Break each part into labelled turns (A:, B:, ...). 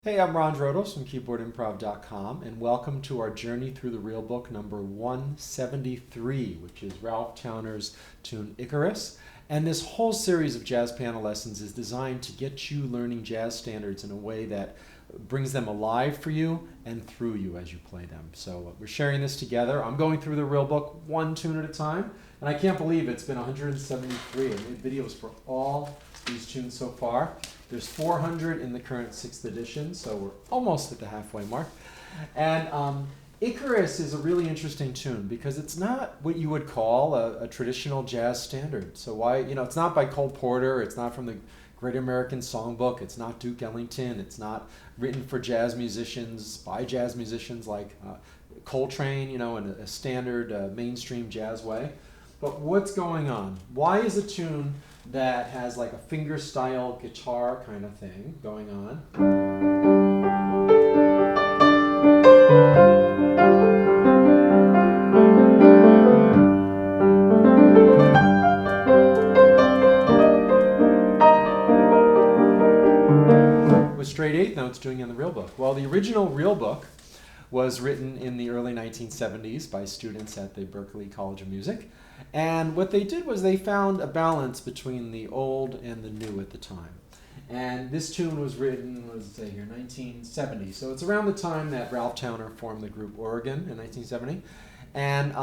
A: Hey, I'm Ron Drotos from keyboardimprov.com, and welcome to our journey through the real book number 173, which is Ralph Towner's tune Icarus. And this whole series of jazz piano lessons is designed to get you learning jazz standards in a way that brings them alive for you and through you as you play them. So we're sharing this together. I'm going through the real book one tune at a time, and I can't believe it's been 173. I made videos for all these tunes so far. There's 400 in the current 6th edition, so we're almost at the halfway mark. And Icarus is a really interesting tune because it's not what you would call a traditional jazz standard. So it's not by Cole Porter, it's not from the Great American Songbook, it's not Duke Ellington, it's not written for jazz musicians, by jazz musicians like Coltrane, in a standard mainstream jazz way. But what's going on? Why is a tune that has like a fingerstyle guitar kind of thing going on with straight eighth notes doing in the real book? Well, the original real book was written in the early 1970s by students at the Berklee College of Music. And what they did was they found a balance between the old and the new at the time. And this tune was written, 1970. So it's around the time that Ralph Towner formed the group Oregon in 1970. And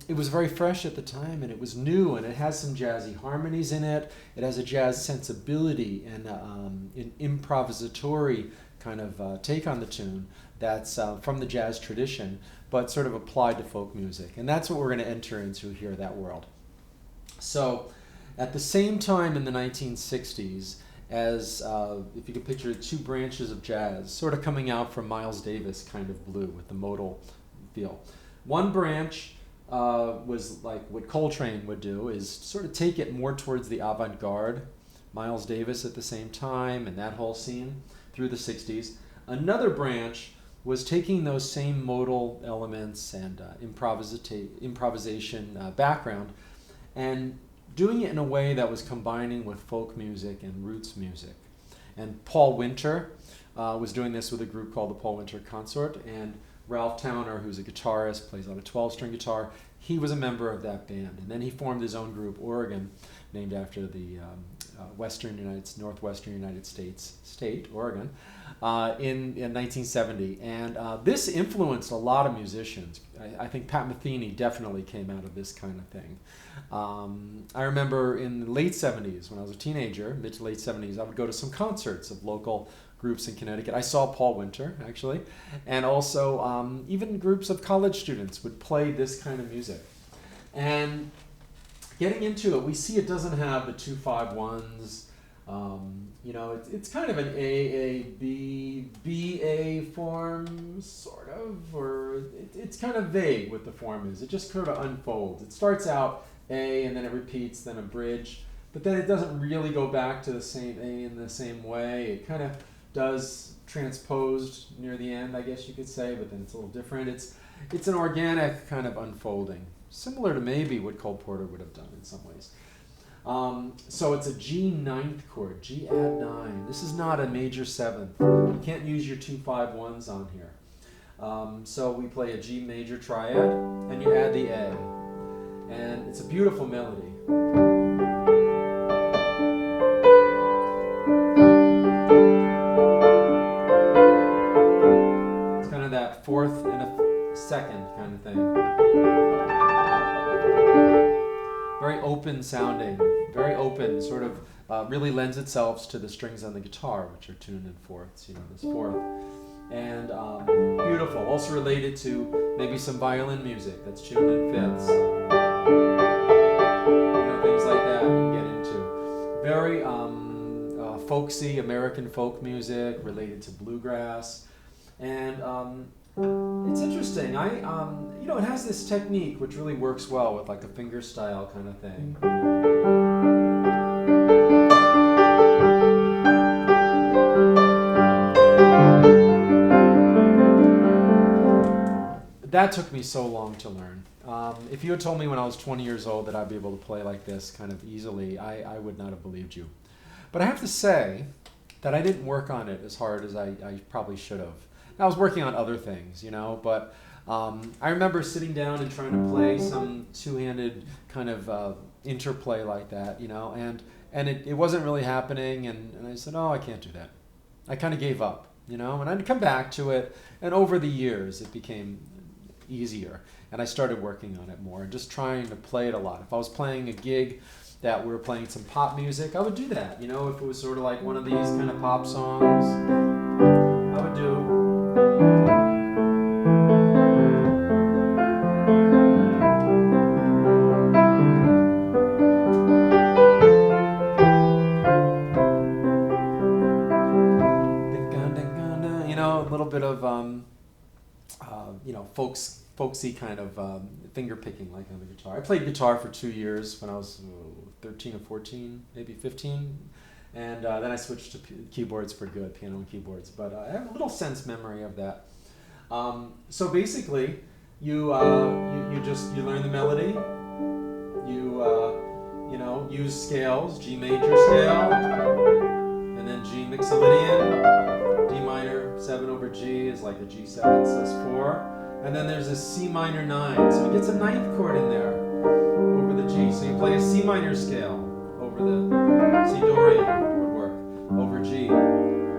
A: it was very fresh at the time, and it was new, and it has some jazzy harmonies in it. It has a jazz sensibility and an improvisatory kind of take on the tune that's from the jazz tradition, but sort of applied to folk music. And that's what we're going to enter into here, that world. So at the same time in the 1960s, as if you could picture two branches of jazz sort of coming out from Miles Davis kind of blue with the modal feel. One branch was like what Coltrane would do, is sort of take it more towards the avant-garde, Miles Davis at the same time, and that whole scene through the 60s. Another branch was taking those same modal elements and improvisation background and doing it in a way that was combining with folk music and roots music. And Paul Winter was doing this with a group called the Paul Winter Consort, and Ralph Towner, who's a guitarist, plays on a 12-string guitar, he was a member of that band. And then he formed his own group, Oregon, named after the northwestern United States state, Oregon, in 1970. And this influenced a lot of musicians. I think Pat Metheny definitely came out of this kind of thing. I remember in the late 70s, when I was a teenager, mid to late 70s, I would go to some concerts of local groups in Connecticut. I saw Paul Winter, actually, and also even groups of college students would play this kind of music. And getting into it, we see it doesn't have the 2-5-1s. It's kind of an A-A-B, B-A form, sort of, or it's kind of vague what the form is. It just sort of unfolds. It starts out A, and then it repeats, then a bridge, but then it doesn't really go back to the same A in the same way. It kind of does transposed near the end, I guess you could say, but then it's a little different. It's an organic kind of unfolding, similar to maybe what Cole Porter would have done in some ways. So it's a G ninth chord, G add 9. This is not a major 7th. You can't use your 2-5-1s on here. So we play a G major triad, and you add the A. And it's a beautiful melody. It's kind of that 4th and a 2nd kind of thing. Very open sounding, very open, sort of really lends itself to the strings on the guitar, which are tuned in 4ths, this 4th. And beautiful, also related to maybe some violin music that's tuned in 5ths. Things like that you can get into. Very folksy American folk music related to bluegrass. And it's interesting. It has this technique which really works well with like a fingerstyle kind of thing. That took me so long to learn. If you had told me when I was 20 years old that I'd be able to play like this kind of easily, I would not have believed you. But I have to say that I didn't work on it as hard as I probably should have. I was working on other things, you know, but I remember sitting down and trying to play some two-handed kind of interplay like that, you know, and it wasn't really happening, and I said, oh, I can't do that. I kind of gave up, you know, and I'd come back to it, and over the years it became easier, and I started working on it more and just trying to play it a lot. If I was playing a gig that we were playing some pop music, I would do that, you know, if it was sort of like one of these kind of pop songs, I would do. A little bit of you know, folksy kind of finger picking like on the guitar. I played guitar for 2 years when I was 13 or 14, maybe 15, and then I switched to keyboards for good, piano and keyboards. But I have a little sense memory of that. So basically, you learn the melody. You know, use scales, G major scale, and then G mix a Lydian, D minor 7 over G is like a G7 sus4, and then there's a C minor 9, so it gets a ninth chord in there over the G. So you play a C minor scale over the C Dorian would work over G.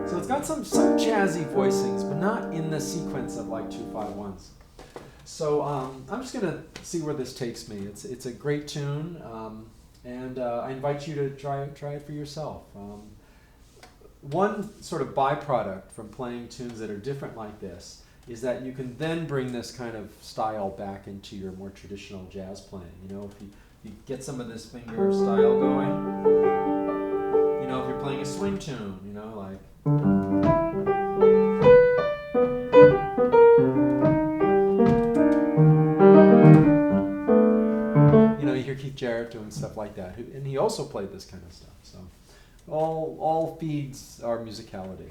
A: So it's got some jazzy voicings, but not in the sequence of like 2-5-1s. So I'm just gonna see where this takes me. It's a great tune, and I invite you to try it for yourself. One sort of byproduct from playing tunes that are different like this is that you can then bring this kind of style back into your more traditional jazz playing. You know, if you get some of this finger style going, you know, if you're playing a swing tune, you know, like. You know, you hear Keith Jarrett doing stuff like that, and he also played this kind of stuff. So. All feeds our musicality.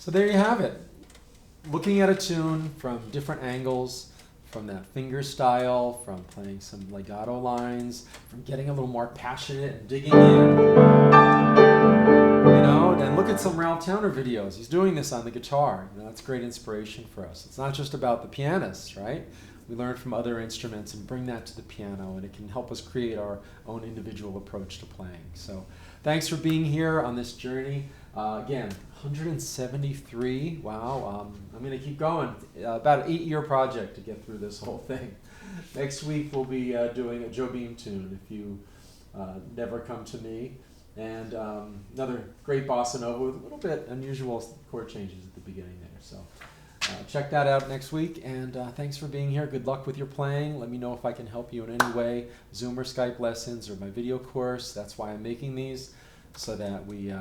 A: So there you have it. Looking at a tune from different angles, from that finger style, from playing some legato lines, from getting a little more passionate and digging in. You know, and look at some Ralph Towner videos. He's doing this on the guitar. You know, that's great inspiration for us. It's not just about the pianists, right? We learn from other instruments and bring that to the piano, and it can help us create our own individual approach to playing. So thanks for being here on this journey. Again, 173. Wow. I'm going to keep going. About an 8-year project to get through this whole thing. Next week we'll be doing a Joe Beam tune, If You Never Come to Me. And another great bossa nova with a little bit unusual chord changes at the beginning there. So check that out next week. And thanks for being here. Good luck with your playing. Let me know if I can help you in any way. Zoom or Skype lessons or my video course. That's why I'm making these, so that we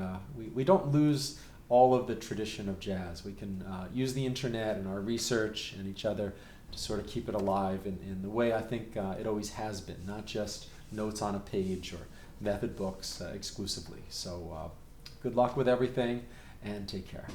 A: don't lose all of the tradition of jazz. We can use the internet and our research and each other to sort of keep it alive in the way I think it always has been, not just notes on a page or method books exclusively. So good luck with everything, and take care.